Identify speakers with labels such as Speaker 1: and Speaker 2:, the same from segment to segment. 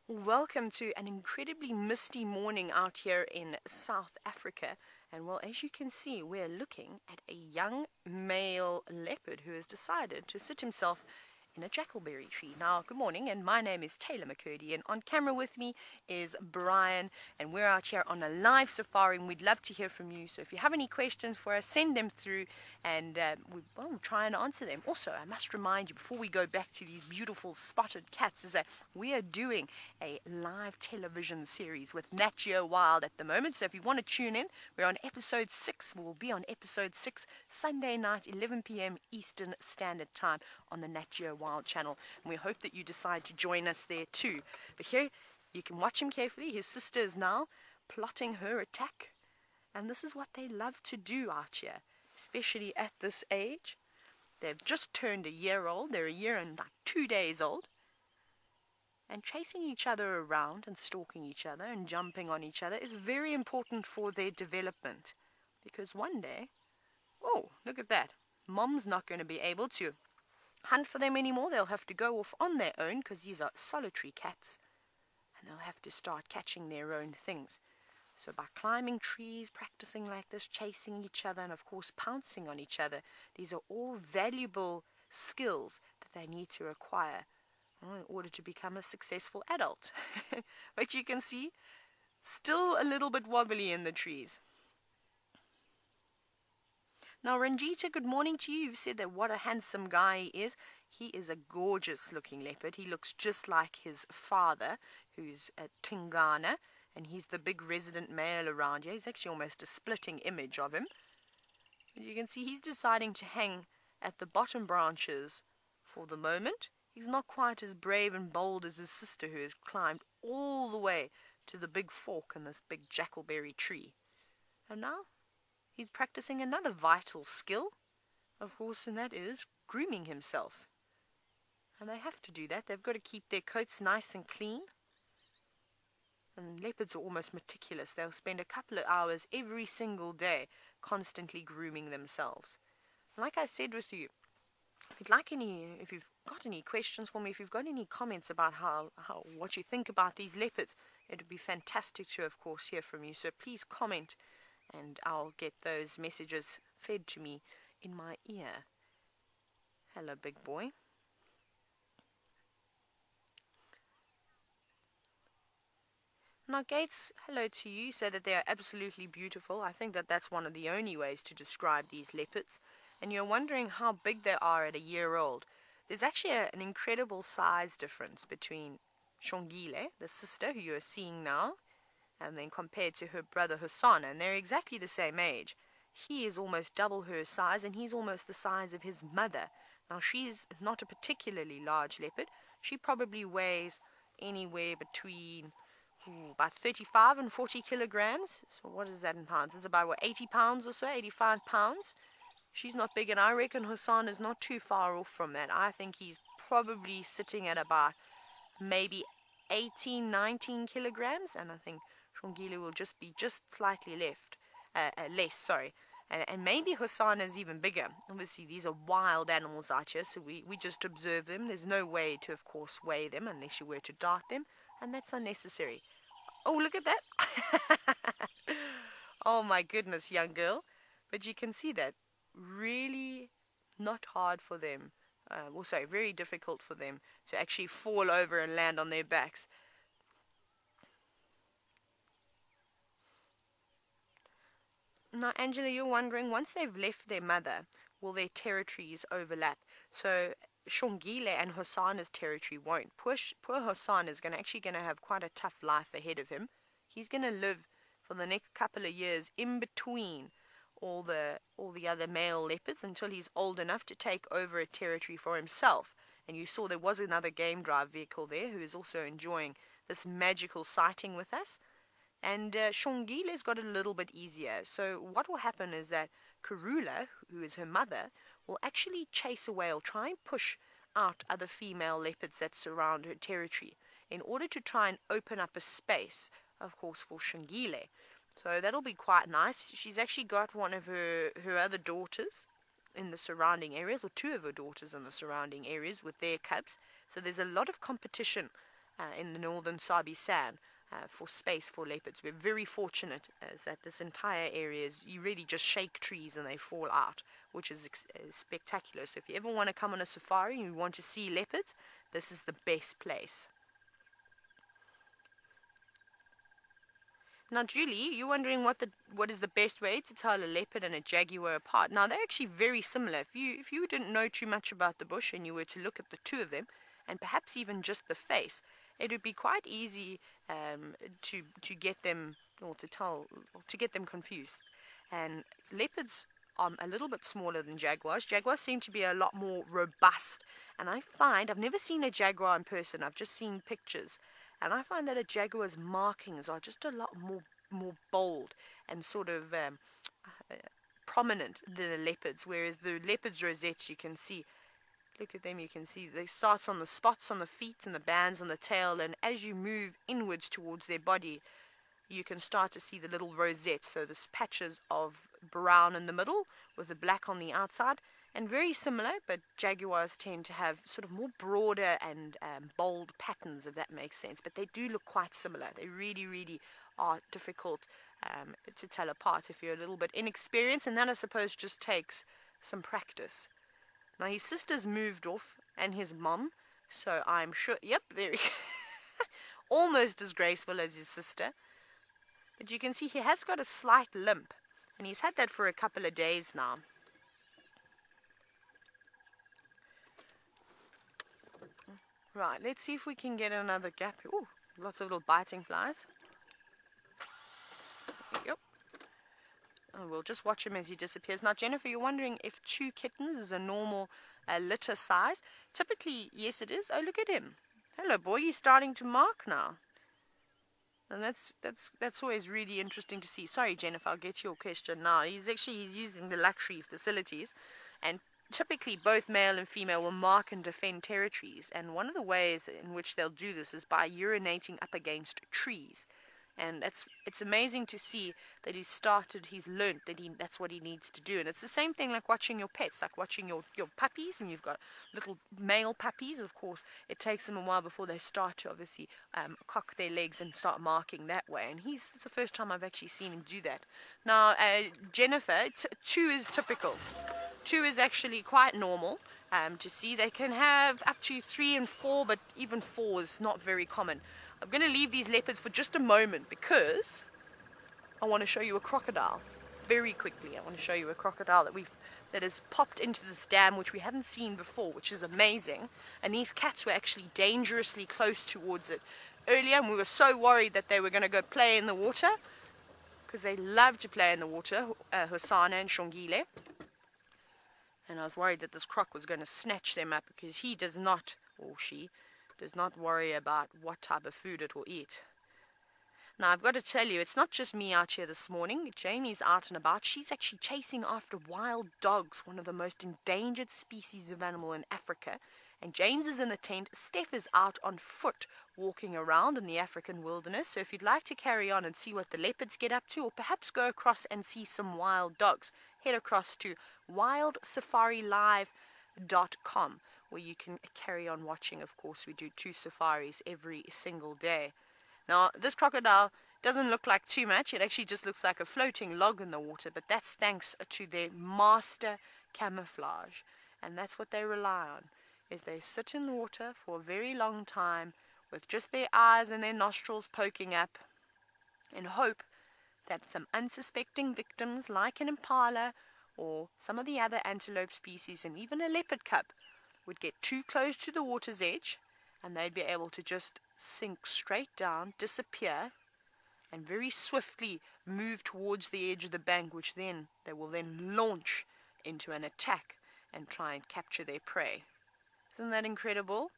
Speaker 1: Welcome to an incredibly misty morning out here in South Africa. And well, as you can see, we're looking at a young male leopard who has decided to sit himself in a jackalberry tree. Now, good morning, and my name is Tayla McCurdy, and on camera with me is Brian, and we're out here on a live safari, and we'd love to hear from you. So if you have any questions for us, send them through, and we'll try and answer them. Also, I must remind you, before we go back to these beautiful spotted cats, is that we are doing a live television series with Nat.Geo Wild at the moment. So if you want to tune in, we're on episode 6. We'll be on episode 6 Sunday night, 11 p.m. Eastern Standard Time on the Nat.Geo Wild channel. And we hope that you decide to join us there too. But here, you can watch him carefully. His sister is now plotting her attack. And this is what they love to do out here, especially at this age. They've just turned a year old. They're a year and like 2 days old. And chasing each other around and stalking each other and jumping on each other is very important for their development. Because one day, oh, look at that. Mom's not going to be able to hunt for them anymore. They'll have to go off on their own because these are solitary cats. And they'll have to start catching their own things. So by climbing trees, practicing like this, chasing each other, and of course pouncing on each other, these are all valuable skills that they need to acquire in order to become a successful adult. But you can see, still a little bit wobbly in the trees. Now, Ranjita, good morning to you. You've said that what a handsome guy he is. He is a gorgeous looking leopard. He looks just like his father, who's a Tingana, and he's the big resident male around here. He's actually almost a splitting image of him. But you can see he's deciding to hang at the bottom branches for the moment. He's not quite as brave and bold as his sister, who has climbed all the way to the big fork in this big jackalberry tree. And now he's practicing another vital skill, of course, and that is grooming himself. And they have to do that. They've got to keep their coats nice and clean. And leopards are almost meticulous. They'll spend a couple of hours every single day constantly grooming themselves. And like I said with you, if you've got any questions for me, if you've got any comments about what you think about these leopards, it would be fantastic to, of course, hear from you. So please comment, and I'll get those messages fed to me in my ear. Hello, big boy. Now, Gates, hello to you. Say that they are absolutely beautiful. I think that that's one of the only ways to describe these leopards. And you're wondering how big they are at a year old. There's actually an incredible size difference between Xongile, the sister who you are seeing now, and then compared to her brother Hosana, and they're exactly the same age. He is almost double her size, and he's almost the size of his mother. Now, she's not a particularly large leopard. She probably weighs anywhere between about 35 and 40 kilograms. So what is that in pounds? It's about, 80 pounds or so, 85 pounds. She's not big, and I reckon Hosana is not too far off from that. I think he's probably sitting at about maybe 18, 19 kilograms, and I think Xongile will just be just slightly less, sorry. And maybe Hosana is even bigger. Obviously, these are wild animals out here, so we just observe them. There's no way to, of course, weigh them unless you were to dart them, and that's unnecessary. Oh, look at that. Oh, my goodness, young girl. But you can see that. Really not hard for them. Very difficult for them to actually fall over and land on their backs. Now, Angela, you're wondering, once they've left their mother, will their territories overlap? So Xongile and Hosana's territory won't. Poor Hosana is actually going to have quite a tough life ahead of him. He's going to live for the next couple of years in between all the other male leopards until he's old enough to take over a territory for himself. And you saw there was another game drive vehicle there who is also enjoying this magical sighting with us. And Xongile's got it a little bit easier. So what will happen is that Karula, who is her mother, will actually chase away or try and push out other female leopards that surround her territory in order to try and open up a space, of course, for Xongile. So that'll be quite nice. She's actually got one of her other daughters in the surrounding areas, or two of her daughters in the surrounding areas with their cubs. So there's a lot of competition in the northern Sabi San for space for leopards. We're very fortunate as that this entire area is, you really just shake trees and they fall out, which is spectacular. So if you ever want to come on a safari and you want to see leopards, this is the best place. Now, Julie, you're wondering what is the best way to tell a leopard and a jaguar apart. Now, they're actually very similar. If you didn't know too much about the bush and you were to look at the two of them, and perhaps even just the face, it would be quite easy to get them, or to get them confused. And leopards are a little bit smaller than jaguars. Jaguars seem to be a lot more robust, and I've never seen a jaguar in person. I've just seen pictures. And I find that a jaguar's markings are just a lot more bold and sort of prominent than a leopard's. Whereas the leopard's rosettes, you can see, look at them, you can see they start on the spots on the feet and the bands on the tail. And as you move inwards towards their body, you can start to see the little rosettes. So there's patches of brown in the middle with the black on the outside. And very similar, but jaguars tend to have sort of more broader and bold patterns, if that makes sense. But they do look quite similar. They really, really are difficult to tell apart if you're a little bit inexperienced. And that, I suppose, just takes some practice. Now, his sister's moved off, and his mom. So I'm sure, yep, there he almost as graceful as his sister. But you can see he has got a slight limp. And he's had that for a couple of days now. Right, let's see if we can get another gap. Ooh, lots of little biting flies. Yep. And we'll just watch him as he disappears. Now, Jennifer, you're wondering if 2 kittens is a normal litter size. Typically, yes, it is. Oh, look at him. Hello, boy. He's starting to mark now. And that's always really interesting to see. Sorry, Jennifer, I'll get to your question now. He's using the luxury facilities, and typically both male and female will mark and defend territories, and one of the ways in which they'll do this is by urinating up against trees. And it's amazing to see that he's learned that that's what he needs to do. And it's the same thing like watching your pets, like watching your puppies. When you've got little male puppies, of course, it takes them a while before they start to obviously cock their legs and start marking that way. And it's the first time I've actually seen him do that. Now, Jennifer, 2 is typical. 2 is actually quite normal to see. They can have up to 3 and 4, but even 4 is not very common. I'm going to leave these leopards for just a moment because I want to show you a crocodile very quickly. I want to show you a crocodile that has popped into this dam, which we hadn't seen before, which is amazing. And these cats were actually dangerously close towards it earlier, and we were so worried that they were going to go play in the water because they love to play in the water, Hosana and Xongile. And I was worried that this croc was going to snatch them up because he does not, or she, does not worry about what type of food it will eat. Now, I've got to tell you, it's not just me out here this morning. Jamie's out and about. She's actually chasing after wild dogs, one of the most endangered species of animal in Africa. And James is in the tent. Steph is out on foot walking around in the African wilderness. So if you'd like to carry on and see what the leopards get up to, or perhaps go across and see some wild dogs, head across to WildSafariLive.com, where you can carry on watching. Of course, we do 2 safaris every single day. Now, this crocodile doesn't look like too much. It actually just looks like a floating log in the water, but that's thanks to their master camouflage. And that's what they rely on, is they sit in the water for a very long time with just their eyes and their nostrils poking up and hope that some unsuspecting victims like an impala or some of the other antelope species and even a leopard cub would get too close to the water's edge, and they'd be able to just sink straight down, disappear, and very swiftly move towards the edge of the bank, which then they will then launch into an attack and try and capture their prey. Isn't that incredible?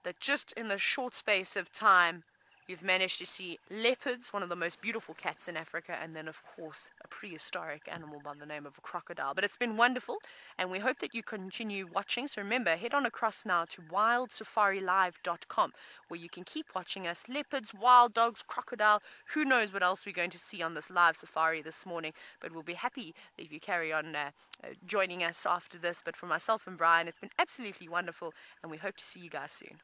Speaker 1: That just in the short space of time, you've managed to see leopards, one of the most beautiful cats in Africa, and then, of course, a prehistoric animal by the name of a crocodile. But it's been wonderful, and we hope that you continue watching. So remember, head on across now to WildSafariLive.com, where you can keep watching us. Leopards, wild dogs, crocodile, who knows what else we're going to see on this live safari this morning. But we'll be happy if you carry on joining us after this. But for myself and Brian, it's been absolutely wonderful, and we hope to see you guys soon.